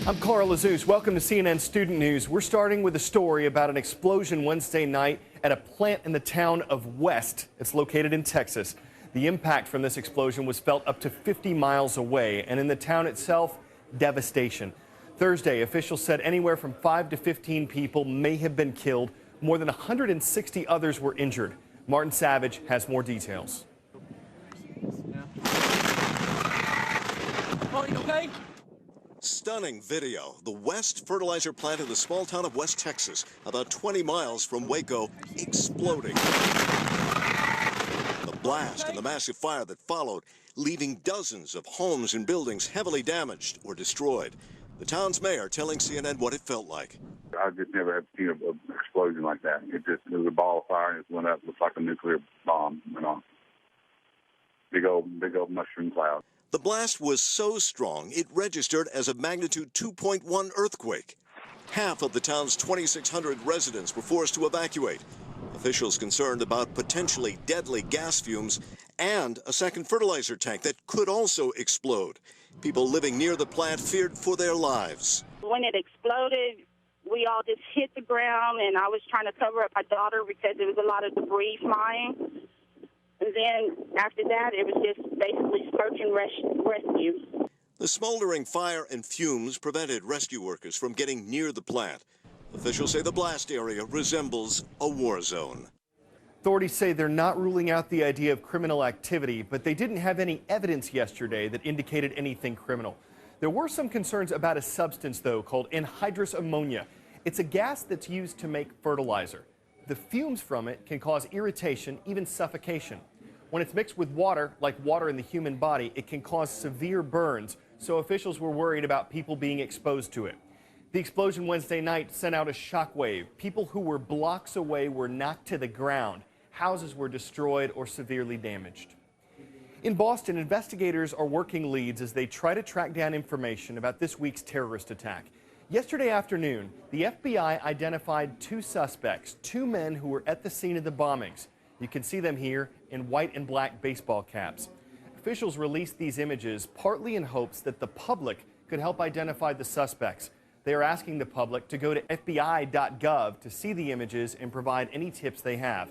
I'm Carl Azus. Welcome to CNN Student News. We're starting with a story about an explosion Wednesday night at a plant in the town of West. It's located in Texas. The impact from this explosion was felt up to 50 miles away, and in the town itself, devastation. Thursday, officials said anywhere from 5 to 15 people may have been killed. More than 160 others were injured. Martin Savage has more details. Oh, you okay? Stunning video. The West fertilizer plant in the small town of West Texas, about 20 miles from Waco, exploding. The blast and the massive fire that followed, leaving dozens of homes and buildings heavily damaged or destroyed. The town's mayor telling CNN what it felt like. I just never have seen an explosion like that. It was a ball of fire and it went up. It looked like a nuclear bomb went off. Big old mushroom cloud. The blast was so strong, it registered as a magnitude 2.1 earthquake. Half of the town's 2,600 residents were forced to evacuate. Officials concerned about potentially deadly gas fumes and a second fertilizer tank that could also explode. People living near the plant feared for their lives. When it exploded, we all just hit the ground, and I was trying to cover up my daughter because there was a lot of debris flying. And then after that, it was just basically search and rescue. The smoldering fire and fumes prevented rescue workers from getting near the plant. Officials say the blast area resembles a war zone. Authorities say they're not ruling out the idea of criminal activity, but they didn't have any evidence yesterday that indicated anything criminal. There were some concerns about a substance, though, called anhydrous ammonia. It's a gas that's used to make fertilizer. The fumes from it can cause irritation, even suffocation. When it's mixed with water, like water in the human body, it can cause severe burns, so officials were worried about people being exposed to it. The explosion Wednesday night sent out a shockwave. People who were blocks away were knocked to the ground. Houses were destroyed or severely damaged. In Boston, investigators are working leads as they try to track down information about this week's terrorist attack. Yesterday afternoon, the FBI identified two suspects, two men who were at the scene of the bombings. You can see them here in white and black baseball caps. Officials released these images partly in hopes that the public could help identify the suspects. They are asking the public to go to FBI.gov to see the images and provide any tips they have.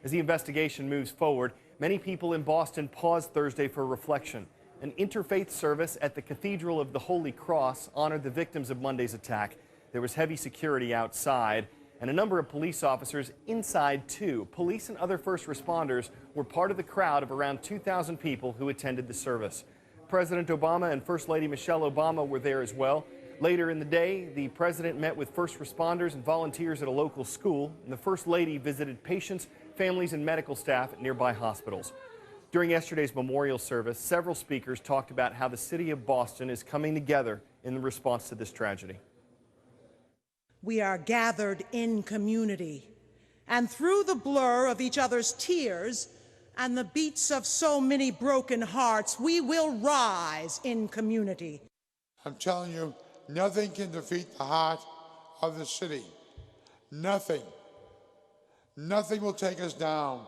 As the investigation moves forward, many people in Boston paused Thursday for reflection. An interfaith service at the Cathedral of the Holy Cross honored the victims of Monday's attack. There was heavy security outside and a number of police officers inside, too. Police and other first responders were part of the crowd of around 2,000 people who attended the service. President Obama and First Lady Michelle Obama were there as well. Later in the day, the president met with first responders and volunteers at a local school, and the First Lady visited patients, families, and medical staff at nearby hospitals. During yesterday's memorial service, several speakers talked about how the city of Boston is coming together in response to this tragedy. We are gathered in community, and through the blur of each other's tears and the beats of so many broken hearts, we will rise in community. I'm telling you, nothing can defeat the heart of the city. Nothing. Nothing will take us down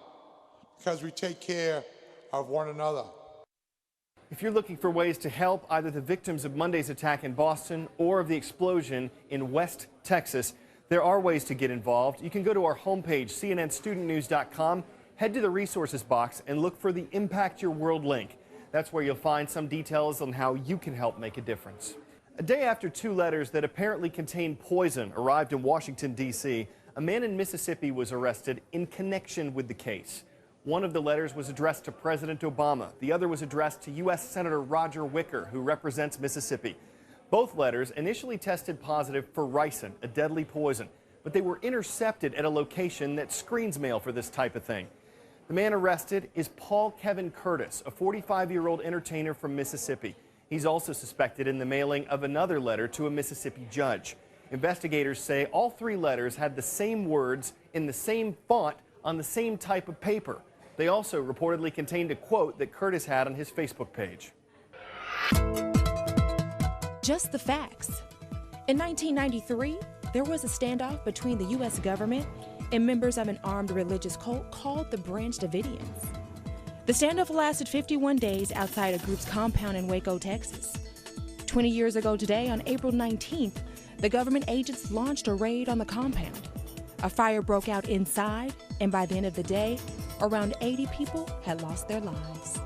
because we take care of one another. If you're looking for ways to help either the victims of Monday's attack in Boston or of the explosion in West Texas, there are ways to get involved. You can go to our homepage, cnnstudentnews.com, head to the resources box, and look for the Impact Your World link. That's where you'll find some details on how you can help make a difference. A day after two letters that apparently contained poison arrived in Washington, D.C., a man in Mississippi was arrested in connection with the case. One of the letters was addressed to President Obama. The other was addressed to U.S. Senator Roger Wicker, who represents Mississippi. Both letters initially tested positive for ricin, a deadly poison, but they were intercepted at a location that screens mail for this type of thing. The man arrested is Paul Kevin Curtis, a 45-year-old entertainer from Mississippi. He's also suspected in the mailing of another letter to a Mississippi judge. Investigators say all three letters had the same words in the same font on the same type of paper. They also reportedly contained a quote that Curtis had on his Facebook page. Just the facts. In 1993, there was a standoff between the U.S. government and members of an armed religious cult called the Branch Davidians. The standoff lasted 51 days outside a group's compound in Waco, Texas. 20 years ago today, on April 19th, the government agents launched a raid on the compound. A fire broke out inside, and by the end of the day, around 80 people had lost their lives.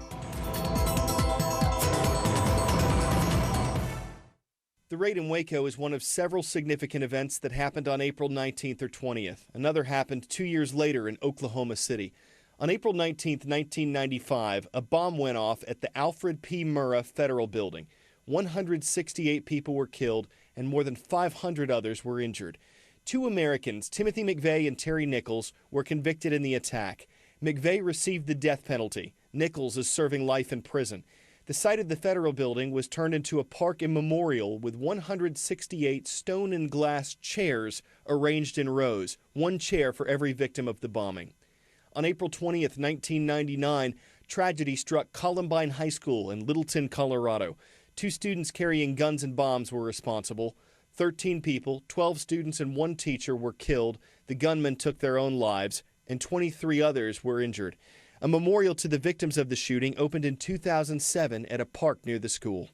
The raid in Waco is one of several significant events that happened on April 19th or 20th. Another happened 2 years later in Oklahoma City. On April 19th, 1995, a bomb went off at the Alfred P. Murrah Federal Building. 168 people were killed and more than 500 others were injured. Two Americans, Timothy McVeigh and Terry Nichols, were convicted in the attack. McVeigh received the death penalty. Nichols is serving life in prison. The site of the federal building was turned into a park and memorial with 168 stone and glass chairs arranged in rows, one chair for every victim of the bombing. On April 20th, 1999, tragedy struck Columbine High School in Littleton, Colorado. 2 students carrying guns and bombs were responsible. 13 people, 12 students and 1 teacher were killed. The gunmen took their own lives, and 23 others were injured. A memorial to the victims of the shooting opened in 2007 at a park near the school.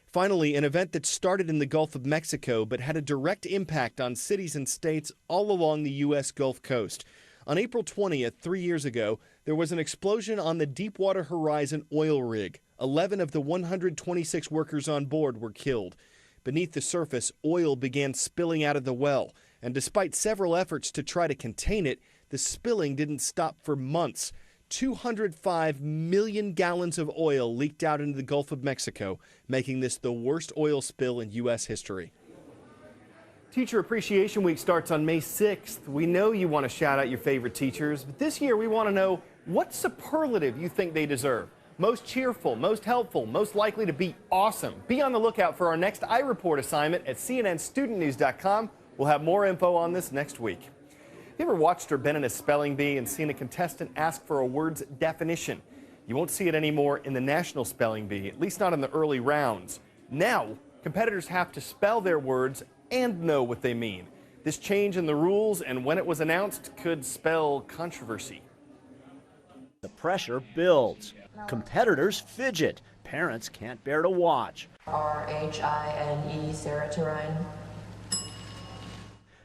Finally, an event that started in the Gulf of Mexico but had a direct impact on cities and states all along the U.S. Gulf Coast. On April 20th, 3 years ago, there was an explosion on the Deepwater Horizon oil rig. 11 of the 126 workers on board were killed. Beneath the surface, oil began spilling out of the well, and despite several efforts to try to contain it, the spilling didn't stop for months. 205 million gallons of oil leaked out into the Gulf of Mexico, making this the worst oil spill in U.S. history. Teacher Appreciation Week starts on May 6th. We know you want to shout out your favorite teachers, but this year we want to know what superlative you think they deserve. Most cheerful, most helpful, most likely to be awesome. Be on the lookout for our next iReport assignment at cnnstudentnews.com. We'll have more info on this next week. Have you ever watched or been in a spelling bee and seen a contestant ask for a word's definition? You won't see it anymore in the National Spelling Bee, at least not in the early rounds. Now, competitors have to spell their words and know what they mean. This change in the rules and when it was announced could spell controversy. The pressure builds. Competitors fidget. Parents can't bear to watch. R-H-I-N-E, serotonin.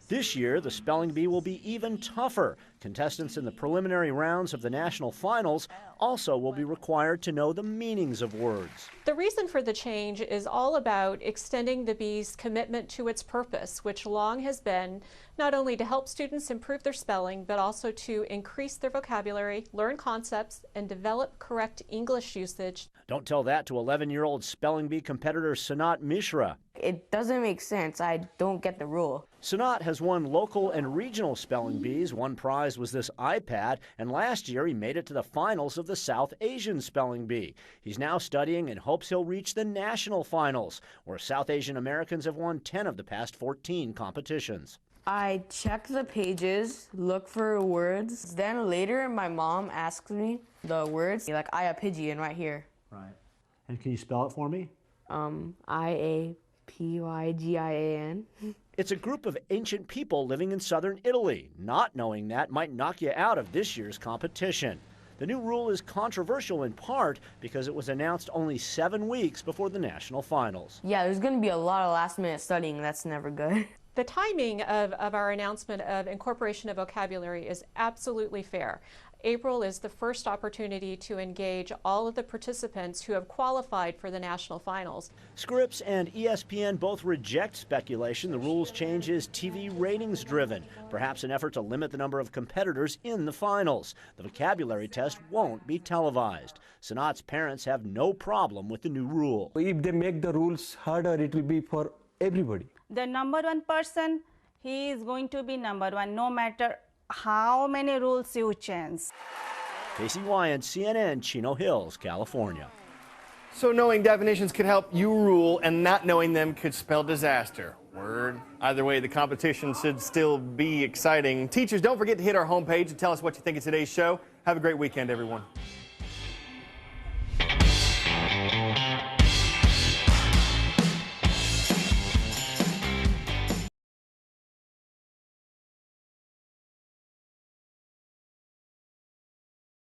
This year, the spelling bee will be even tougher. Contestants in the preliminary rounds of the national finals also will be required to know the meanings of words. The reason for the change is all about extending the bee's commitment to its purpose, which long has been not only to help students improve their spelling, but also to increase their vocabulary, learn concepts, and develop correct English usage. Don't tell that to 11-year-old spelling bee competitor Sanat Mishra. It doesn't make sense. I don't get the rule. Sanat has won local and regional spelling bees. One prize was this iPad, and last year he made it to the finals of the South Asian Spelling Bee. He's now studying and hopes he'll reach the national finals, where South Asian Americans have won 10 of the past 14 competitions. I check the pages, look for words. Then later my mom asks me the words, like Iapidjian right here. Right. And can you spell it for me? I-A-P-Y-G-I-A-N. It's a group of ancient people living in southern Italy. Not knowing that might knock you out of this year's competition. The new rule is controversial in part because it was announced only 7 weeks before the national finals. Yeah, there's going to be a lot of last-minute studying. That's never good. The timing of our announcement of incorporation of vocabulary is absolutely fair. April is the first opportunity to engage all of the participants who have qualified for the national finals. Scripps and ESPN both reject speculation the rules change is TV ratings driven, perhaps an effort to limit the number of competitors in the finals. The vocabulary test won't be televised. Sanat's parents have no problem with the new rule. If they make the rules harder, it will be for everybody. The number one person, he is going to be number one no matter how many rules you change. Casey Wyand, CNN, Chino Hills, California. So knowing definitions could help you rule, and not knowing them could spell disaster. Word. Either way, the competition should still be exciting. Teachers, don't forget to hit our homepage and tell us what you think of today's show. Have a great weekend, everyone.